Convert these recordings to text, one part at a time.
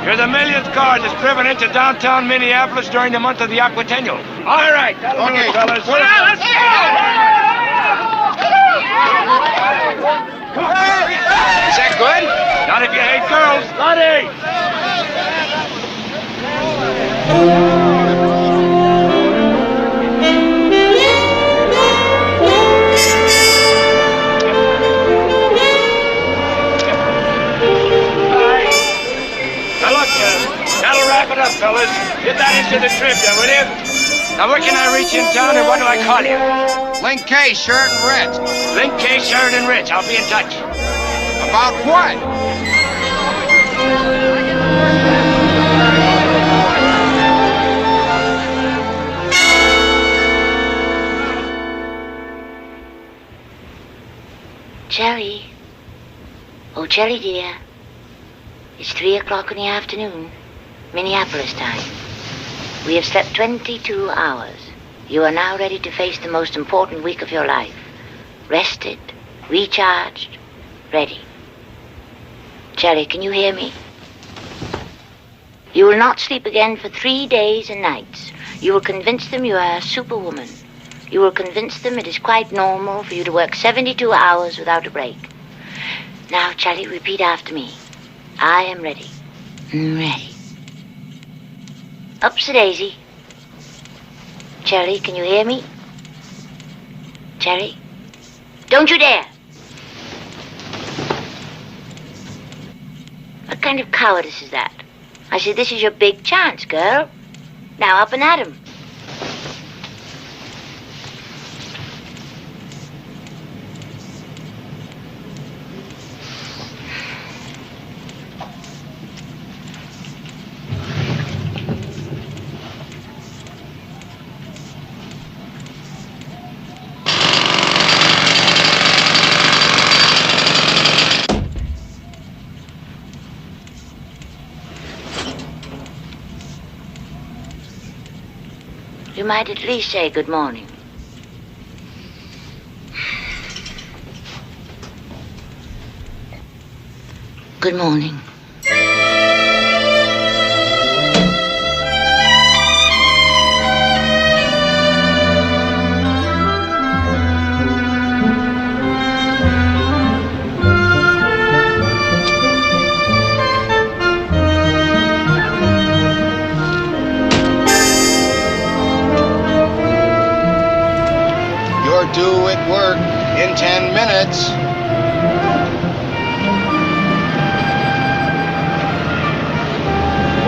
You're the millionth car that's driven into downtown Minneapolis during the month of the Aquatennial. All right, that'll do it, fellas. Well, let's go! Is that good? Not if you hate girls. Bloody! That'll wrap it up, fellas. Get that into the trip, then, will you? Now, where can I reach in town, and what do I call you? Linc K, shirt and Rich. Linc K, shirt and Rich. I'll be in touch. About what? Celli. Oh, Celli, dear. It's 3 o'clock in the afternoon, Minneapolis time. We have slept 22 hours. You are now ready to face the most important week of your life. Rested, recharged, ready. Celli, can you hear me? You will not sleep again for 3 days and nights. You will convince them you are a superwoman. You will convince them it is quite normal for you to work 72 hours without a break. Now, Celli, repeat after me. I am ready. Ready. Ups a daisy. Celli, can you hear me? Celli? Don't you dare! What kind of cowardice is that? I said, this is your big chance, girl. Now up and at 'em. You might at least say good morning. Good morning. Due at work in 10 minutes.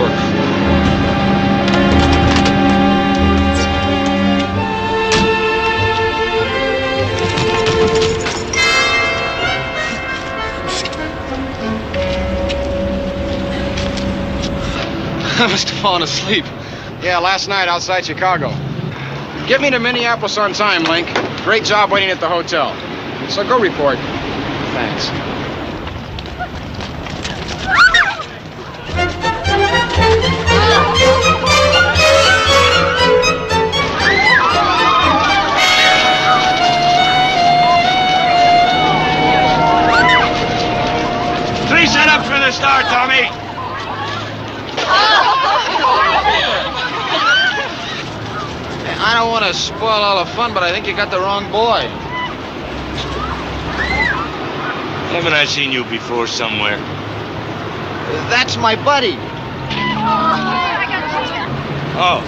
Work. I must have fallen asleep. Yeah, last night outside Chicago. Get me to Minneapolis on time, Linc. Great job waiting at the hotel. So go report. Thanks. Three set up for the start, Tommy. I don't want to spoil all the fun, but I think you got the wrong boy. Haven't I seen you before somewhere? That's my buddy. Oh,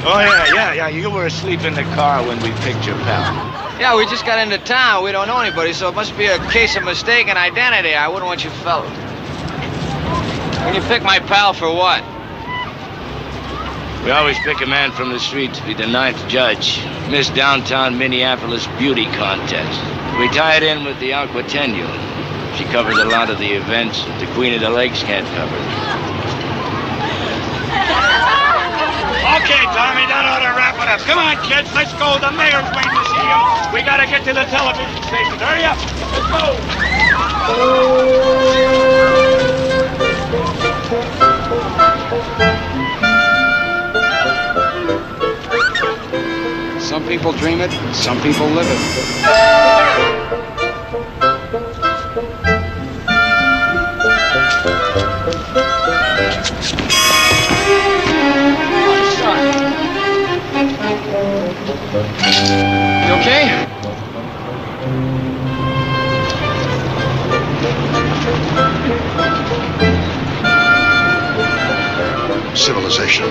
yeah. You were asleep in the car when we picked your pal. Yeah, we just got into town. We don't know anybody, so it must be a case of mistaken identity. I wouldn't want you fellas. When you pick my pal for what? We always pick a man from the street to be the 9th judge. Miss Downtown Minneapolis Beauty Contest. We tie it in with the Aquatennial. She covers a lot of the events that the Queen of the Lakes can't cover. Okay, Tommy, that ought to wrap it up. Come on, kids, let's go. The mayor's waiting to see you. We gotta get to the television station. Hurry up. Let's go. Some people dream it, some people live it. civilization.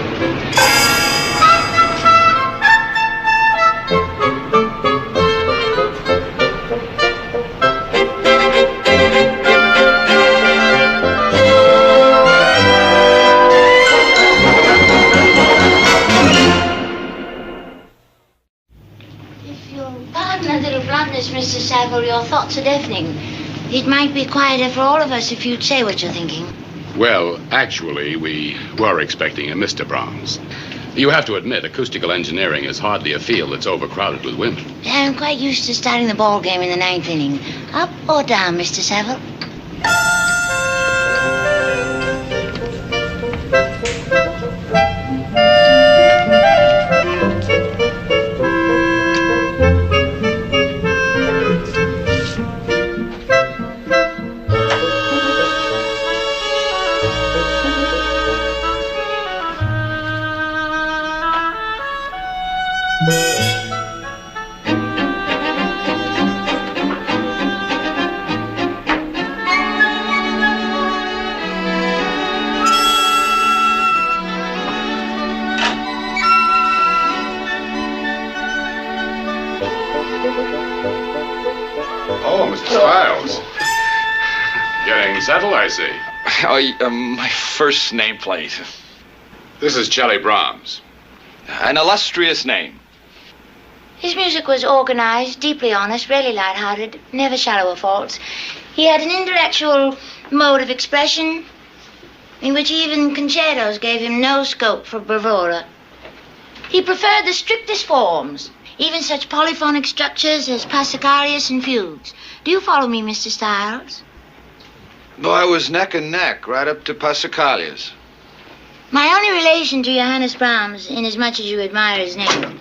Mr. Saville, your thoughts are deafening. It might be quieter for all of us if you'd say what you're thinking. Well, actually, we were expecting a Mr. Brahms. You have to admit, acoustical engineering is hardly a field that's overcrowded with women. I'm quite used to starting the ball game in the ninth inning. Up or down, Mr. Saville? Oh, Mr. Stiles. Getting settled, I see. Oh, my first nameplate. This is Celli Brahms. An illustrious name. His music was organized, deeply honest, really light-hearted, never shallow of faults. He had an intellectual mode of expression in which even concertos gave him no scope for bravura. He preferred the strictest forms, even such polyphonic structures as passacarias and fugues. Do you follow me, Mr. Stiles? No, I was neck and neck, right up to Passacalias. My only relation to Johannes Brahms, inasmuch as you admire his name,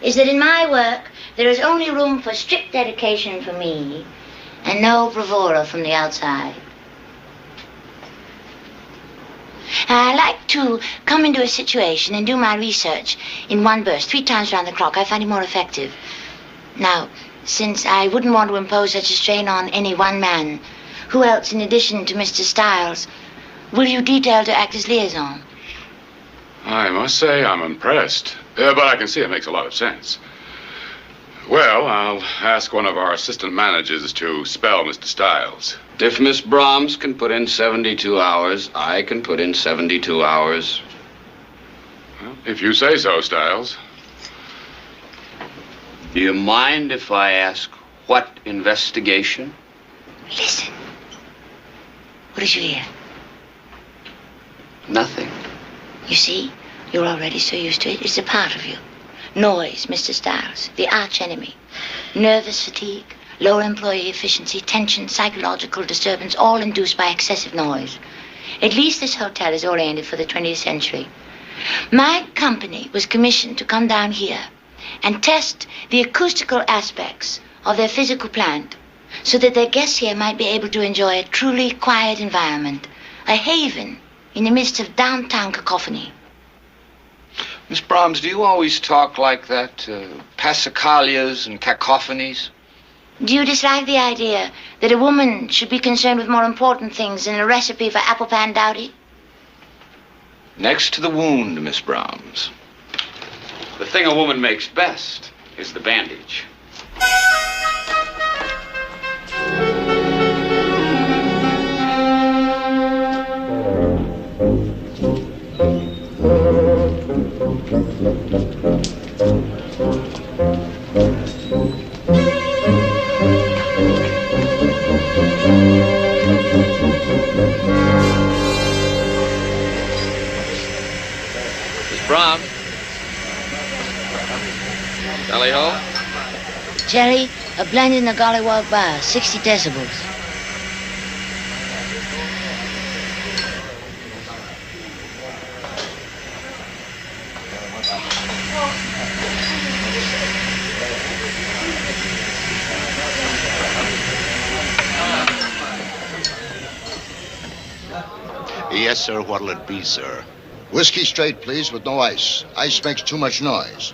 is that in my work there is only room for strict dedication from me and no bravura from the outside. I like to come into a situation and do my research in one burst, 3 times round the clock. I find it more effective. Now, since I wouldn't want to impose such a strain on any one man, who else, in addition to Mr. Stiles, will you detail to act as liaison? I must say I'm impressed. But I can see it makes a lot of sense. Well, I'll ask one of our assistant managers to spell Mr. Stiles. If Miss Brahms can put in 72 hours, I can put in 72 hours. Well, if you say so, Stiles. Do you mind if I ask what investigation? Listen. What did you hear? Nothing. You see, you're already so used to it. It's a part of you. Noise, Mr. Stiles, the arch enemy. Nervous fatigue, low employee efficiency, tension, psychological disturbance, all induced by excessive noise. At least this hotel is oriented for the 20th century. My company was commissioned to come down here and test the acoustical aspects of their physical plant so that their guests here might be able to enjoy a truly quiet environment, a haven in the midst of downtown cacophony. Miss Brahms, do you always talk like that? Passacalias and cacophonies? Do you dislike the idea that a woman should be concerned with more important things than a recipe for apple pan dowdy? Next to the wound, Miss Brahms. The thing a woman makes best is the bandage. Miss Brahms? Tally ho? Jerry, a blend in the Gollywog Bar, 60 decibels. Yes, sir. What'll it be, sir? Whiskey straight, please, with no ice. Ice makes too much noise.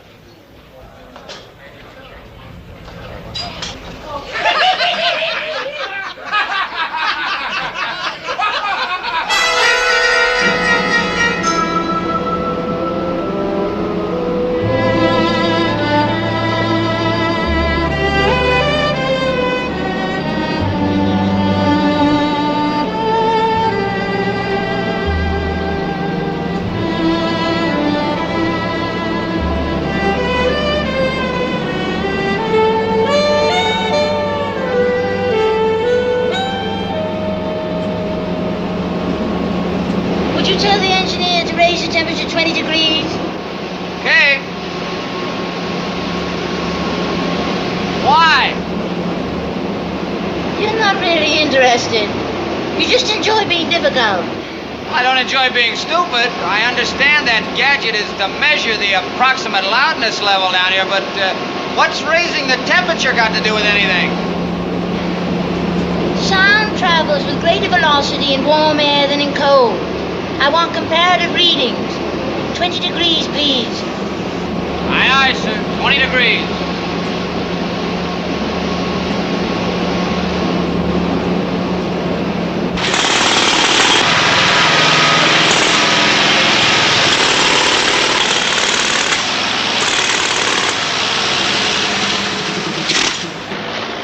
temperature 20 degrees. Okay. Why? You're not really interested. You just enjoy being difficult. I don't enjoy being stupid. I understand that gadget is to measure the approximate loudness level down here, but what's raising the temperature got to do with anything? Sound travels with greater velocity in warm air than in cold. I want comparative readings. 20 degrees, please. Aye, aye, sir. 20 degrees.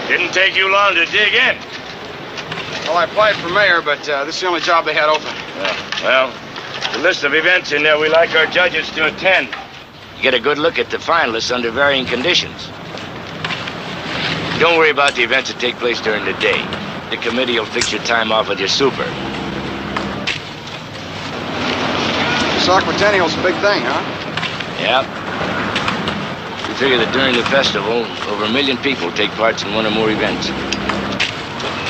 Didn't take you long to dig in. Well, I applied for mayor, but this is the only job they had open. Well, the list of events in there we like our judges to attend. You get a good look at the finalists under varying conditions. Don't worry about the events that take place during the day. The committee will fix your time off with your super. This Aquatennial's a big thing, huh? Yep. We figure that during the festival, over 1 million people take part in one or more events.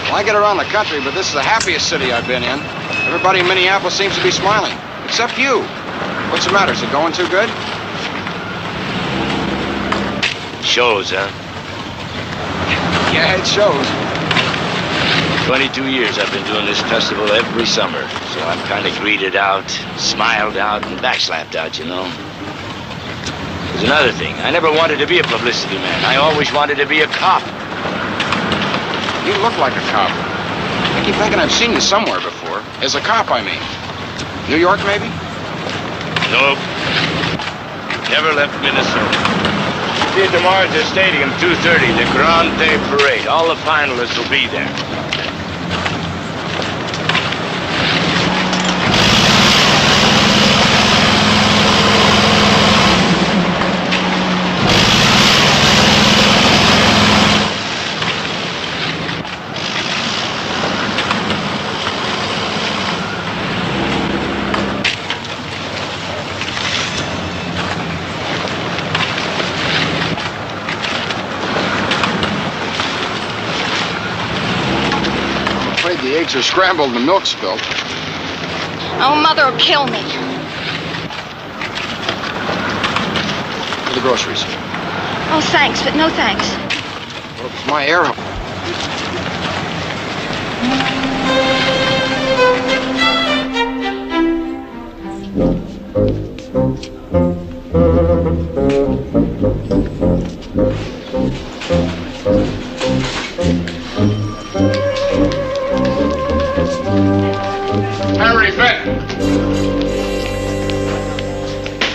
Well, I get around the country, but this is the happiest city I've been in. Everybody in Minneapolis seems to be smiling, except you. What's the matter? Is it going too good? Shows, huh? Yeah, it shows. 22 years I've been doing this festival every summer, so I'm kind of greeted out, smiled out, and backslapped out, you know. There's another thing. I never wanted to be a publicity man. I always wanted to be a cop. You look like a cop. I keep thinking I've seen you somewhere before. As a cop, I mean. New York, maybe? Nope. Never left Minnesota. See you tomorrow at the stadium, 2:30, the Grande Parade. All the finalists will be there. The eggs are scrambled and the milk spilled. Oh, Mother will kill me. For the groceries. Oh, thanks, but no thanks. Well, it's my arrow.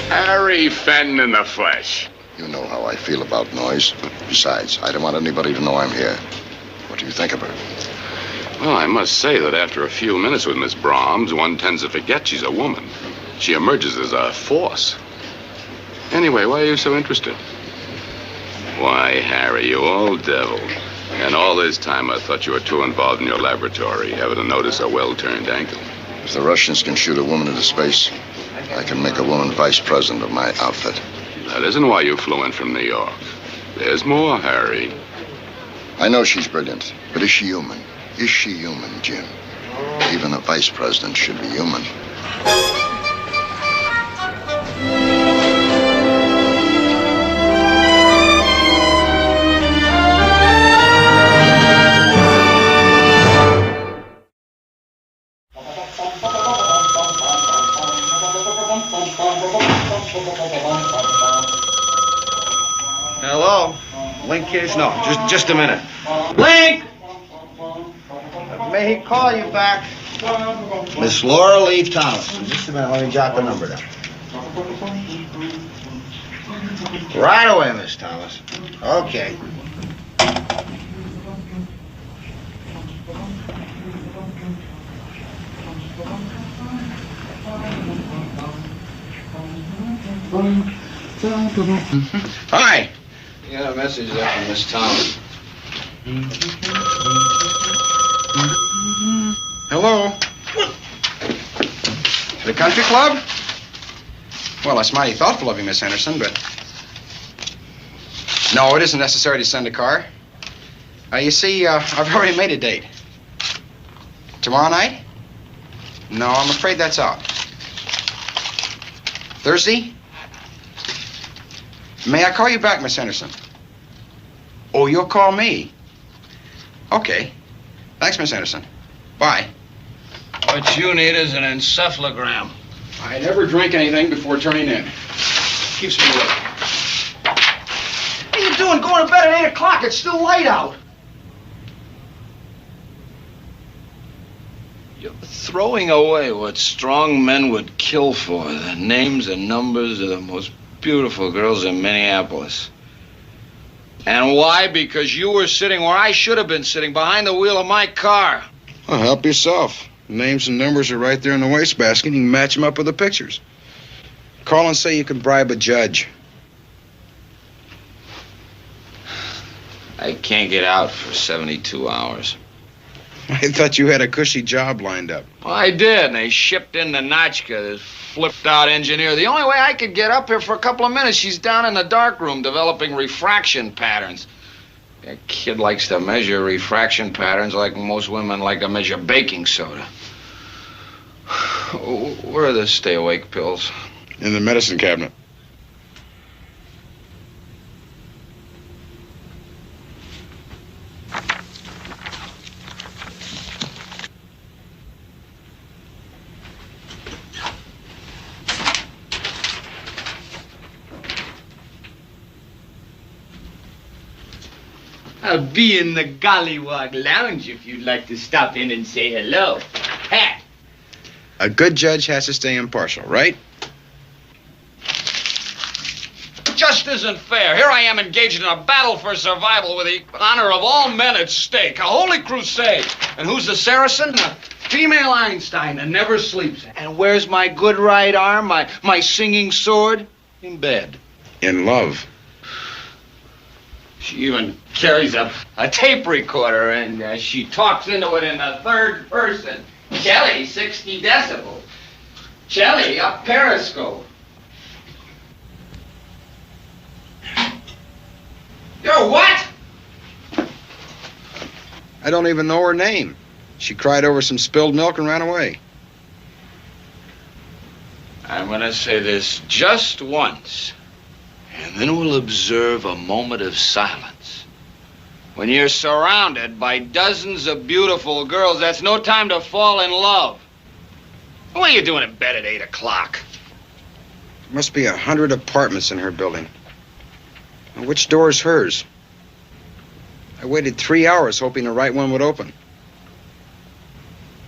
Harry Fenton in the flesh. You know how I feel about noise. Besides, I don't want anybody to know I'm here. What do you think of her? Well, I must say that after a few minutes with Miss Brahms, one tends to forget she's a woman. She emerges as a force. Anyway, why are you so interested? Why, Harry, you old devil. And all this time I thought you were too involved in your laboratory, ever to notice a well-turned ankle. If the Russians can shoot a woman into space, I can make a woman vice president of my outfit. That isn't why you flew in from New York. There's more, Harry. I know she's brilliant, but is she human? Is she human, Jim? Even a vice president should be human. Hello? Linc here? No, just a minute. Linc! May he call you back? Miss Laura Lee Thomas. Just a minute, let me jot the number down. Right away, Miss Thomas. Okay. Hi. You got a message there from Miss Thomas. Hello. The country club? Well, that's mighty thoughtful of you, Miss Henderson, but... No, it isn't necessary to send a car. You see, I've already made a date. Tomorrow night? No, I'm afraid that's out. Thursday? May I call you back, Miss Henderson? Oh, you'll call me? Okay. Thanks, Miss Henderson. Bye. What you need is an encephalogram. I never drink anything before turning in. Keeps me awake. What are you doing going to bed at 8 o'clock? It's still light out. You're throwing away what strong men would kill for. The names and numbers of the most beautiful girls in Minneapolis. And why? Because you were sitting where I should have been sitting, behind the wheel of my car. Well, help yourself. Names and numbers are right there in the wastebasket. You can match them up with the pictures. Call and say you can bribe a judge. I can't get out for 72 hours. I thought you had a cushy job lined up. Well, I did, and they shipped in the Notchka, this flipped-out engineer. The only way I could get up here for a couple of minutes, she's down in the darkroom developing refraction patterns. That kid likes to measure refraction patterns like most women like to measure baking soda. Where are the stay-awake pills? In the medicine cabinet. I'll be in the Gollywog Lounge if you'd like to stop in and say hello. Pat. A good judge has to stay impartial, right? Just isn't fair. Here I am engaged in a battle for survival with the honor of all men at stake. A holy crusade. And who's the Saracen? A female Einstein that never sleeps. And where's my good right arm, my singing sword? In bed. In love. She even carries a tape recorder, and she talks into it in the third person. Celli, 60 decibels. Celli, a periscope. You're what? I don't even know her name. She cried over some spilled milk and ran away. I'm gonna say this just once. And then we'll observe a moment of silence. When you're surrounded by dozens of beautiful girls, that's no time to fall in love. What are you doing in bed at 8 o'clock? There must be 100 apartments in her building. Now, which door is hers? I waited 3 hours hoping the right one would open.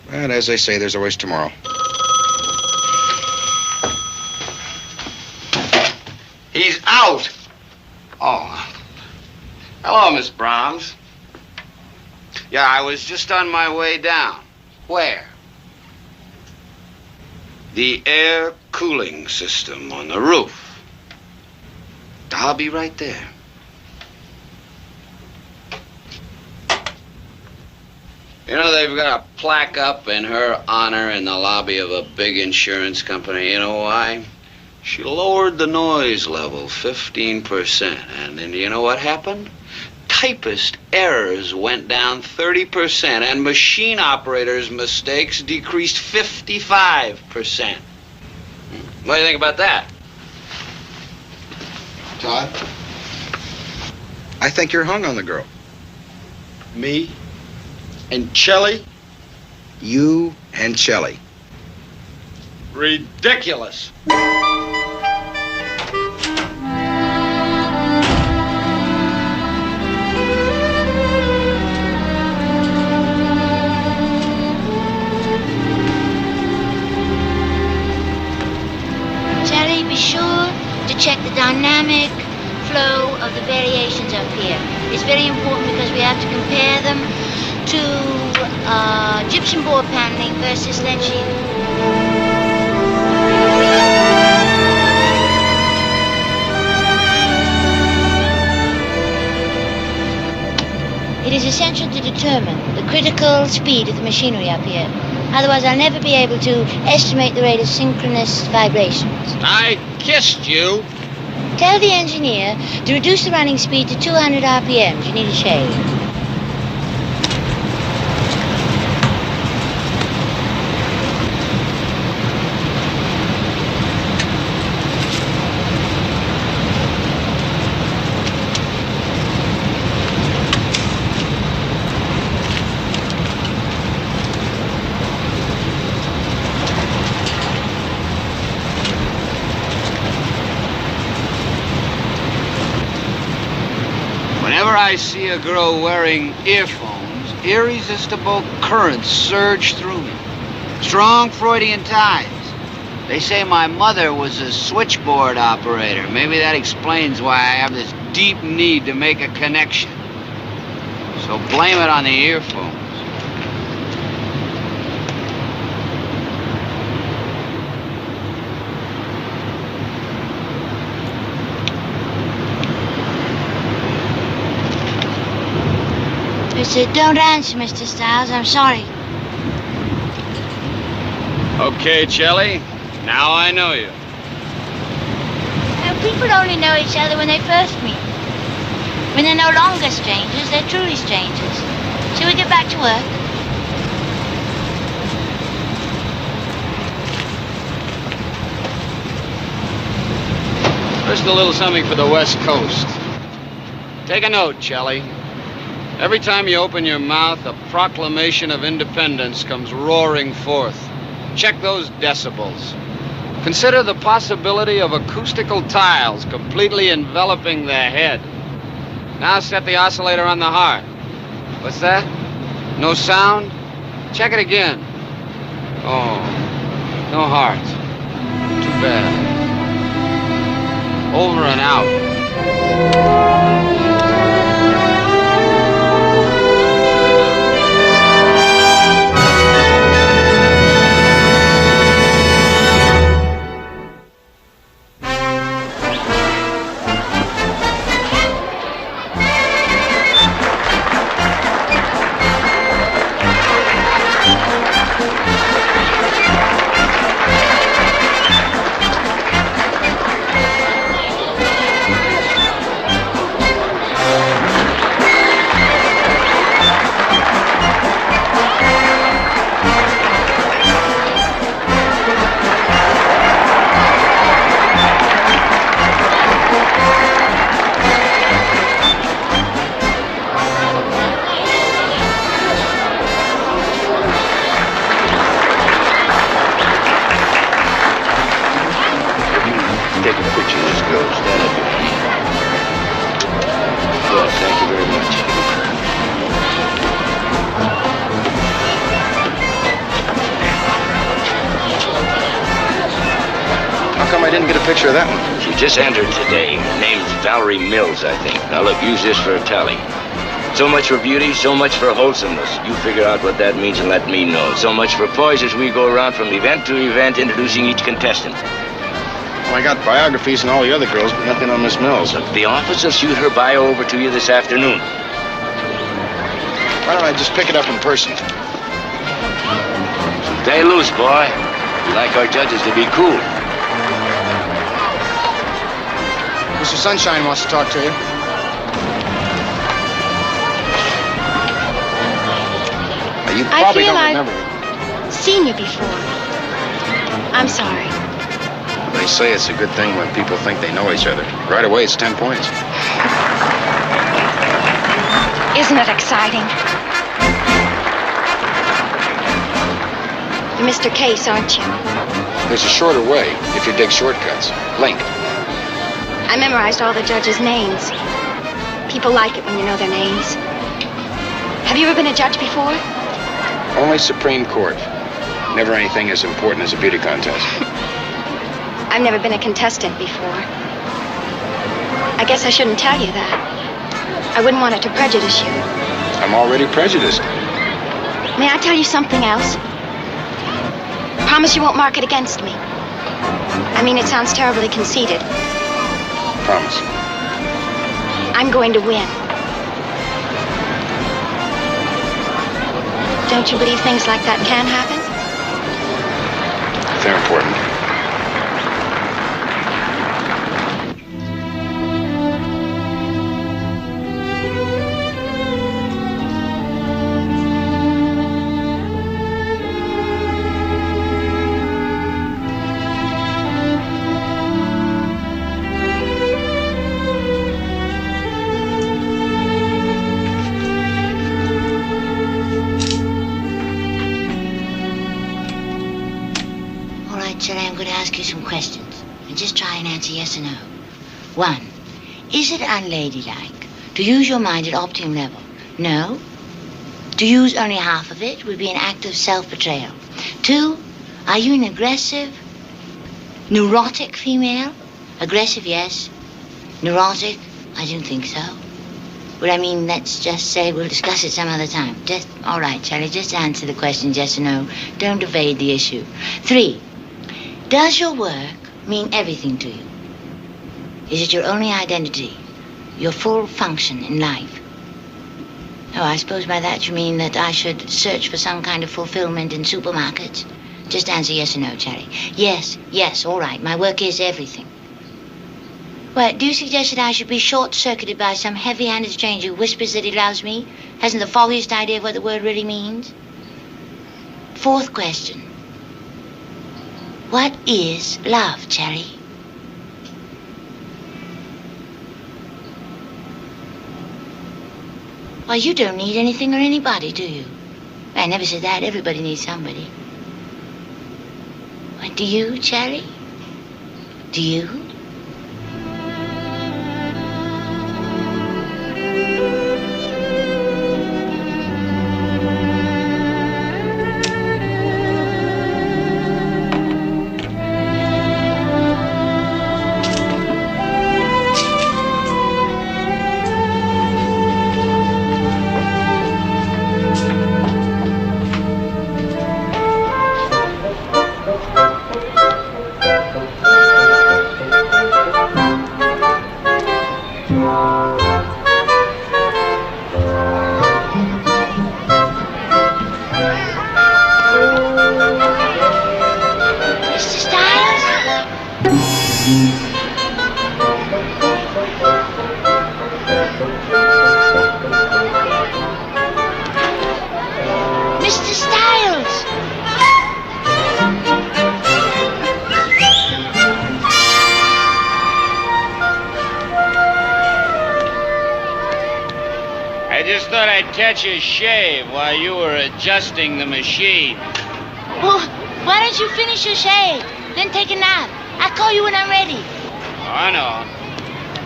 But as they say, there's always tomorrow. He's out. Oh. Hello, Miss Brahms. Yeah, I was just on my way down. Where? The air cooling system on the roof. I'll be right there. You know, they've got a plaque up in her honor in the lobby of a big insurance company. You know why? She lowered the noise level 15%. And then you know what happened? Typist errors went down 30%, and machine operators' mistakes decreased 55%. What do you think about that? Todd? I think you're hung on the girl. Me? And Celli? You and Celli. Ridiculous. Celli, be sure to check the dynamic flow of the variations up here. It's very important because we have to compare them to gypsum board paneling versus lead sheathing. It is essential to determine the critical speed of the machinery up here. Otherwise, I'll never be able to estimate the rate of synchronous vibrations. I kissed you. Tell the engineer to reduce the running speed to 200 RPMs. You need a shave. Whenever I see a girl wearing earphones, irresistible currents surge through me. Strong Freudian ties. They say my mother was a switchboard operator. Maybe that explains why I have this deep need to make a connection. So blame it on the earphones. I said, don't answer, Mr. Stiles. I'm sorry. Okay, Celli. Now I know you. People only know each other when they first meet. When they're no longer strangers, they're truly strangers. Shall we get back to work? First, a little something for the West Coast. Take a note, Celli. Every time you open your mouth, a proclamation of independence comes roaring forth. Check those decibels. Consider the possibility of acoustical tiles completely enveloping the head. Now set the oscillator on the heart. What's that? No sound? Check it again. Oh, no heart. Too bad. Over and out. Picture of that one. She just entered today. Her name's Valerie Mills, I think. Now look, use this for a tally. So much for beauty, so much for wholesomeness. You figure out what that means and let me know. So much for poise as we go around from event to event, introducing each contestant. Well, I got biographies on all the other girls, but nothing on Miss Mills. Look, the office will shoot her bio over to you this afternoon. Why don't I just pick it up in person? Stay loose, boy. We like our judges to be cool. Mr. Sunshine wants to talk to you. Now, you probably don't remember me. I've seen you before. I'm sorry. They say it's a good thing when people think they know each other. Right away, it's 10 points. Isn't it exciting? You're Mr. Case, aren't you? There's a shorter way if you dig shortcuts. Linc. I memorized all the judges' names. People like it when you know their names. Have you ever been a judge before? Only Supreme Court. Never anything as important as a beauty contest. I've never been a contestant before. I guess I shouldn't tell you that. I wouldn't want it to prejudice you. I'm already prejudiced. May I tell you something else? Promise you won't mark it against me. I mean, it sounds terribly conceited. Promise. I'm going to win. Don't you believe things like that can happen? They're important. ask you some questions. And just try and answer yes or no. 1. Is it unladylike to use your mind at optimum level? No. To use only half of it would be an act of self-betrayal. 2. Are you an aggressive, neurotic female? Aggressive, yes. Neurotic? I don't think so. But I mean, let's just say we'll discuss it some other time. All right, Celli, just answer the questions yes or no. Don't evade the issue. 3. Does your work mean everything to you? Is it your only identity? Your full function in life? Oh, I suppose by that you mean that I should search for some kind of fulfillment in supermarkets? Just answer yes or no, Celli. Yes, all right. My work is everything. Well, do you suggest that I should be short-circuited by some heavy-handed stranger who whispers that he loves me? Hasn't the foggiest idea of what the word really means? 4th question. What is love, Celli? Well, you don't need anything or anybody, do you? I never said that. Everybody needs somebody. What do you, Celli? Do you? Catch a shave while you were adjusting the machine. Well, why don't you finish your shave, then take a nap? I'll call you when I'm ready. Oh, I know.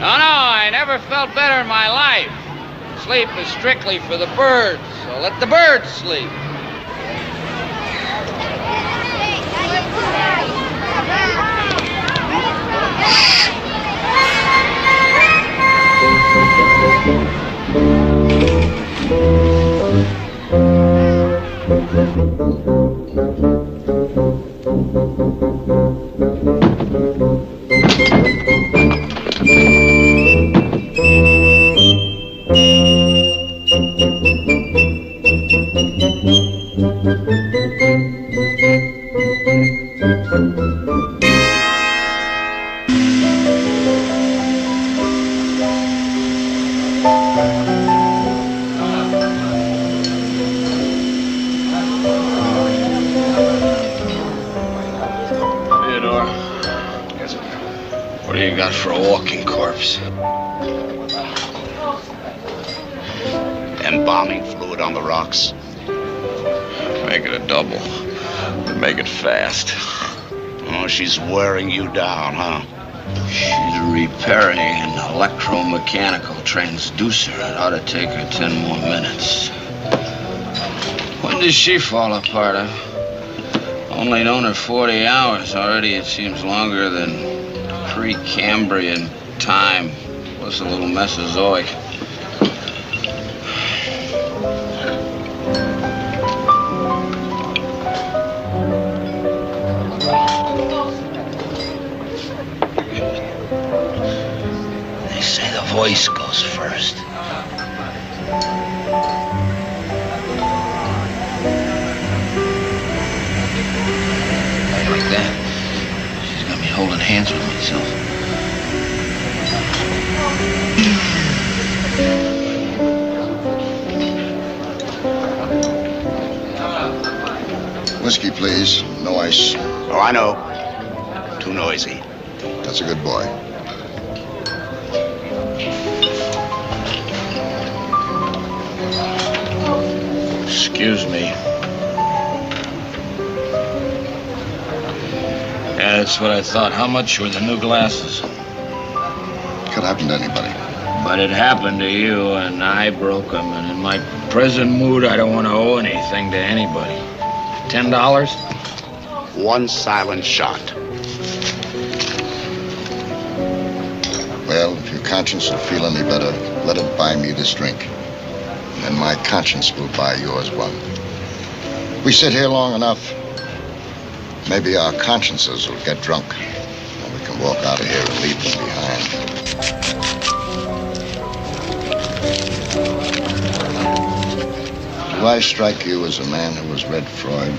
No, I never felt better in my life. Sleep is strictly for the birds, so let the birds sleep. What do you got for a walking corpse? Embalming fluid on the rocks. Make it a double. But make it fast. Oh, she's wearing you down, huh? She's repairing an electromechanical transducer. It ought to take her 10 more minutes. When does she fall apart? I've only known her 40 hours. Already it seems longer than Precambrian time, plus a little Mesozoic. They say the voice goes first. Like that. She's got me holding hands with myself. Whiskey, please. No ice. Oh, I know. Too noisy. That's a good boy. Excuse me. Yes. That's what I thought. How much were the new glasses? Could happen to anybody. But it happened to you, and I broke them. And in my present mood, I don't want to owe anything to anybody. $10? One silent shot. Well, if your conscience will feel any better, let it buy me this drink. And then my conscience will buy yours one. We sit here long enough, maybe our consciences will get drunk. And we can walk out of here and leave them behind. Do I strike you as a man who has read Freud?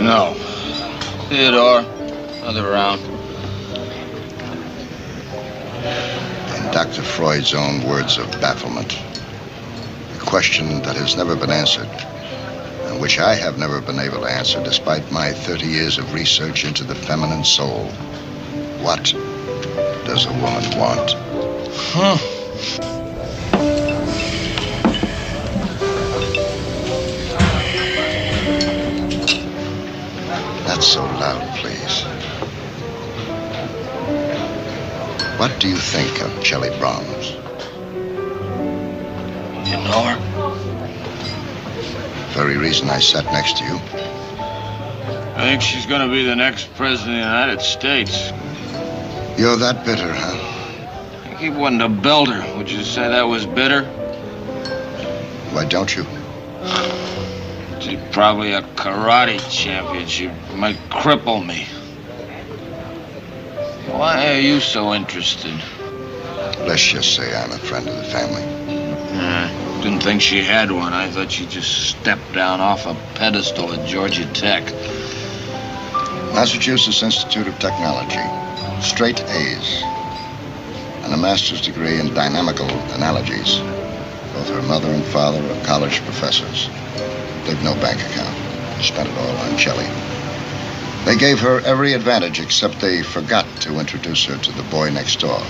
No. Theodore, another round. In Dr. Freud's own words of bafflement, a question that has never been answered, and which I have never been able to answer despite my 30 years of research into the feminine soul. What does a woman want? Huh. Not so loud, please. What do you think of Celli Brahms? You know her? Very reason I sat next to you. I think she's going to be the next president of the United States. You're that bitter, huh? I think he wasn't a builder. Would you say that was bitter? Why don't you? She's probably a karate champion. She might cripple me. Why are you so interested? Let's just say I'm a friend of the family. Didn't think she had one. I thought she just stepped down off a pedestal at Georgia Tech. Massachusetts Institute of Technology. Straight A's. And a master's degree in dynamical analogies. Both her mother and father are college professors. They've no bank account. Spent it all on Celli. They gave her every advantage except they forgot to introduce her to the boy next door.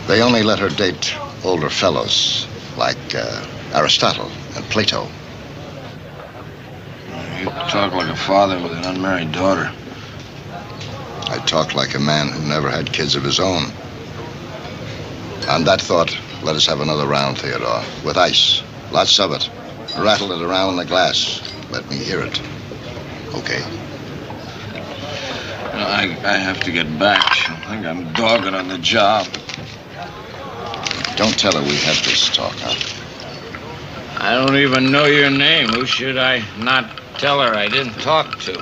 They only let her date older fellows like Aristotle and Plato. You talk like a father with an unmarried daughter. I talk like a man who never had kids of his own. On that thought, let us have another round, Theodore. With ice. Lots of it. Rattle it around in the glass. Let me hear it. Okay. I have to get back. I think I'm dogging on the job. Don't tell her we had this talk, huh? I don't even know your name. Who should I not tell her I didn't talk to?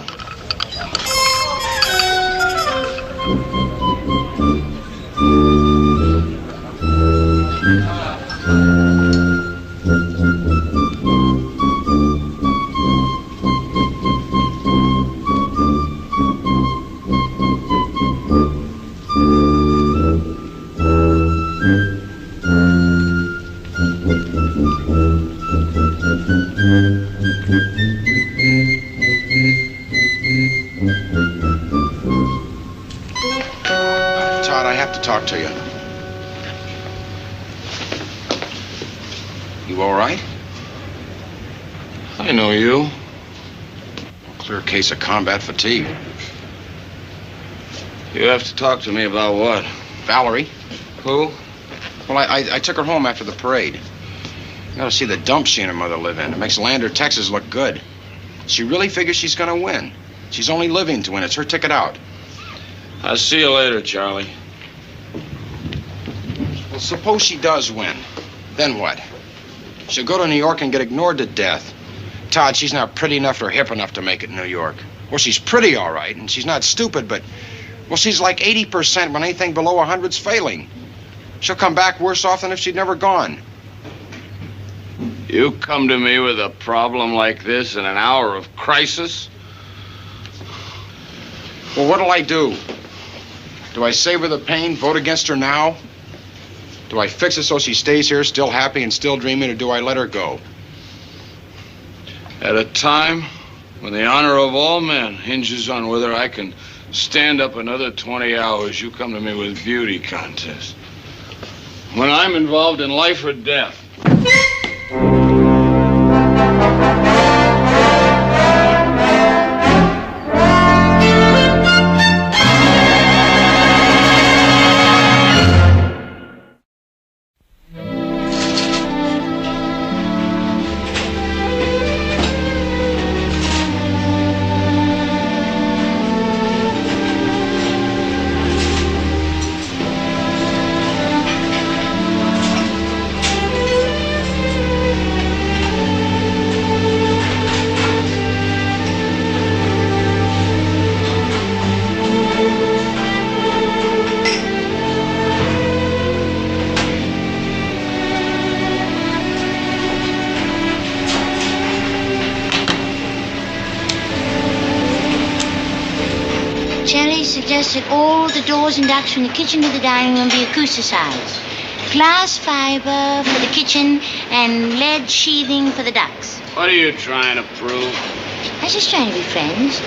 Todd, I have to talk to you. You all right? I know you. Clear case of combat fatigue. You have to talk to me about what? Valerie? Who? Well, I took her home after the parade. You gotta see the dump she and her mother live in. It makes Lander, Texas look good. She really figures she's gonna win. She's only living to win. It's her ticket out. I'll see you later, Charlie. Well, suppose she does win. Then what? She'll go to New York and get ignored to death. Todd, she's not pretty enough or hip enough to make it in New York. Well, she's pretty, all right, and she's not stupid, but... Well, she's like 80% when anything below 100's failing. She'll come back worse off than if she'd never gone. You come to me with a problem like this in an hour of crisis? Well, what'll I do? Do I save her the pain, vote against her now? Do I fix it so she stays here still happy and still dreaming, or do I let her go? At a time when the honor of all men hinges on whether I can stand up another 20 hours, you come to me with beauty contests. when I'm involved in life or death. Celli suggested all the doors and ducts from the kitchen to the dining room be acousticized. Glass fiber for the kitchen and lead sheathing for the ducts. What are you trying to prove? I was just trying to be friends.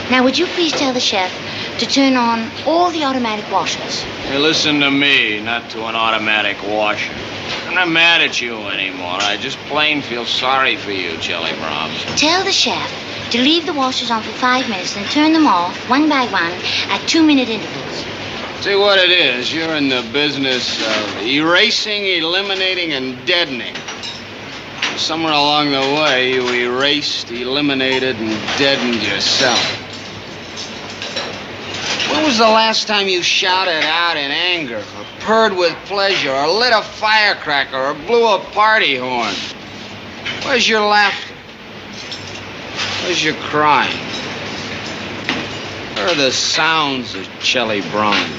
Now, would you please tell the chef to turn on all the automatic washers? Hey, listen to me, not to an automatic washer. I'm not mad at you anymore. I just plain feel sorry for you, Celli Brahms. Tell the chef to leave the washers on for 5 minutes and turn them off one by one at 2-minute intervals. See what it is. You're in the business of erasing, eliminating, and deadening. Somewhere along the way, you erased, eliminated, and deadened yourself. When was the last time you shouted out in anger, or purred with pleasure, or lit a firecracker, or blew a party horn? Where's your laughter? Where's your crying? Where are the sounds of Celli Brahms?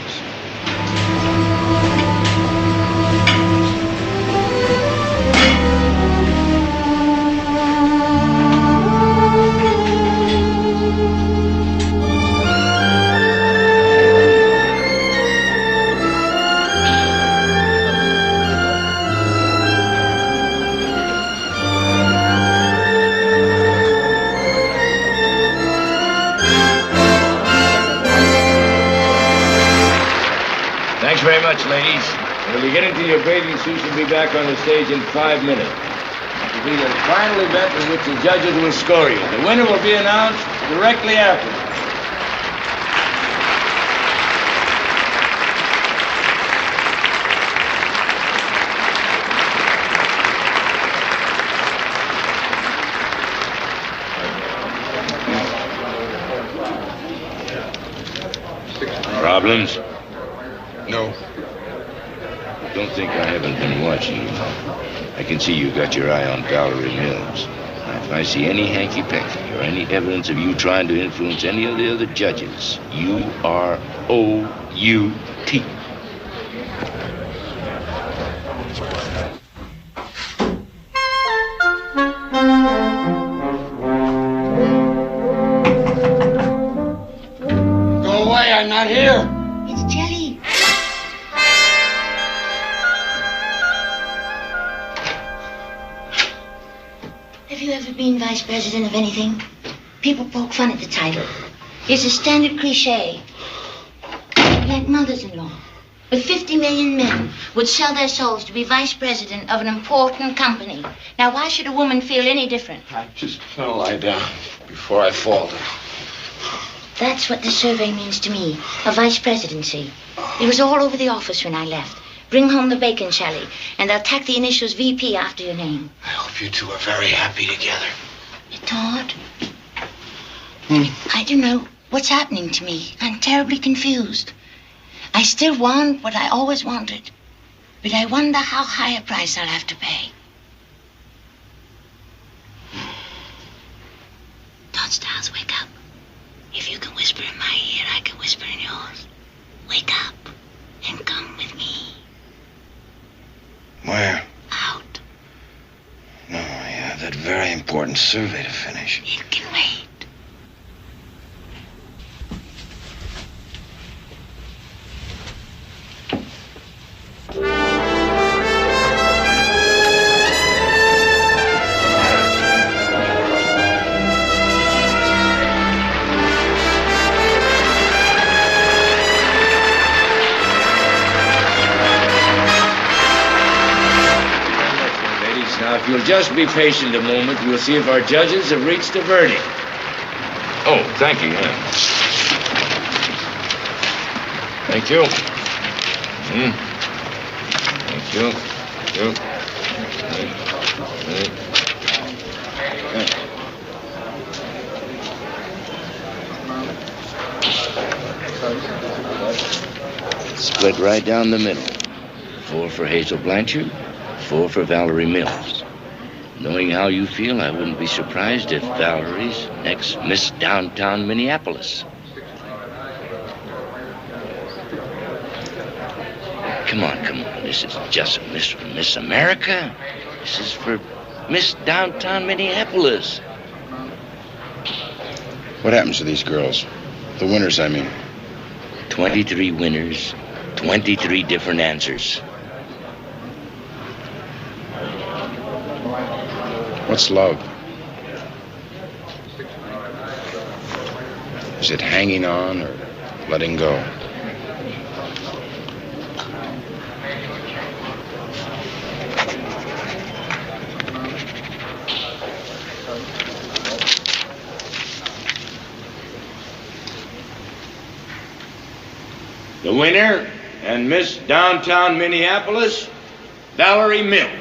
Thanks very much, ladies. When you get into your bathing suits, you'll be back on the stage in 5 minutes. It'll be the final event in which the judges will score you. The winner will be announced directly after. Problems? No. Don't think I haven't been watching you. I can see you got your eye on Valerie Mills. If I see any hanky-panky or any evidence of you trying to influence any of the other judges, U-R-O-U-T. Go away, I'm not here. It's Celli. Have you ever been vice president of anything? People poke fun at the title. It's a standard cliche. Like mothers-in-law. But 50 million men would sell their souls to be vice president of an important company. Now, why should a woman feel any different? I just want to lie down before I fall down. That's what the survey means to me, a vice presidency. It was all over the office when I left. Bring home the bacon, Celli, and they'll tack the initials VP after your name. I hope you two are very happy together. Todd? I don't know what's happening to me. I'm terribly confused. I still want what I always wanted, but I wonder how high a price I'll have to pay. Todd Stiles, wake up. If you can whisper in my ear, I can whisper in yours. Wake up and come with me. Where? Out. No, I have that very important survey to finish. It can wait. you'll just be patient a moment, we'll see if our judges have reached a verdict. Oh, thank you. Thank you. Thank you. Split right down the middle. 4 for Hazel Blanchard, 4 for Valerie Mills. Knowing how you feel, I wouldn't be surprised if Valerie's next Miss Downtown Minneapolis. Come on. This is just Miss America. This is for Miss Downtown Minneapolis. What happens to these girls? The winners, I mean. 23 winners, 23 different answers. What's love? Is it hanging on or letting go? The winner and Miss Downtown Minneapolis, Valerie Mills.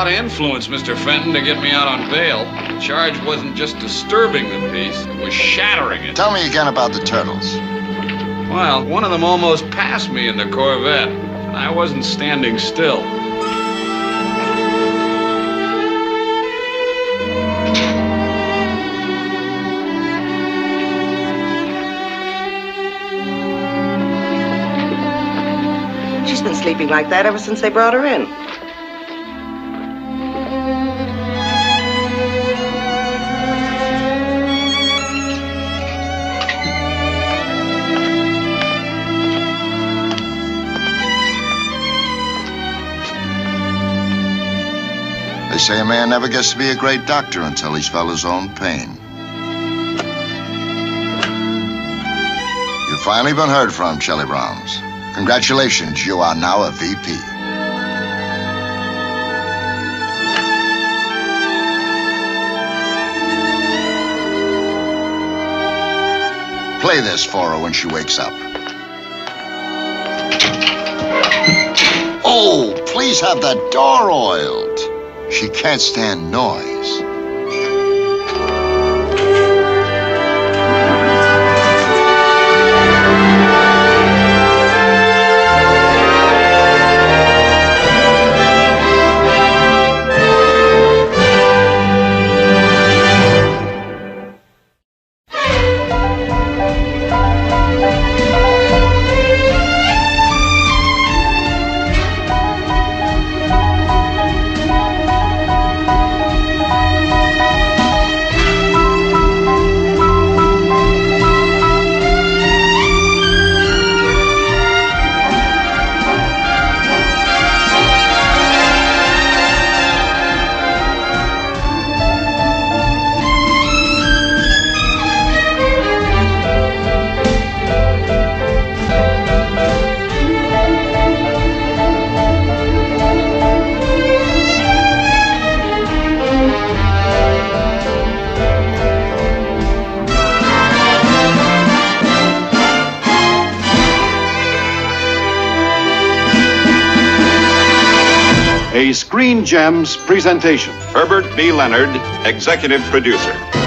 Influence, Mr. Fenton, to get me out on bail. The charge wasn't just disturbing the peace, it was shattering it. Tell me again about the turtles. Well, one of them almost passed me in the Corvette, and I wasn't standing still. She's been sleeping like that ever since they brought her in. They say a man never gets to be a great doctor until he's felt his own pain. You've finally been heard from, Celli Brahms. Congratulations, you are now a VP. Play this for her when she wakes up. Oh, please have that door oiled. She can't stand noise. A Screen Gems presentation. Herbert B. Leonard, executive producer.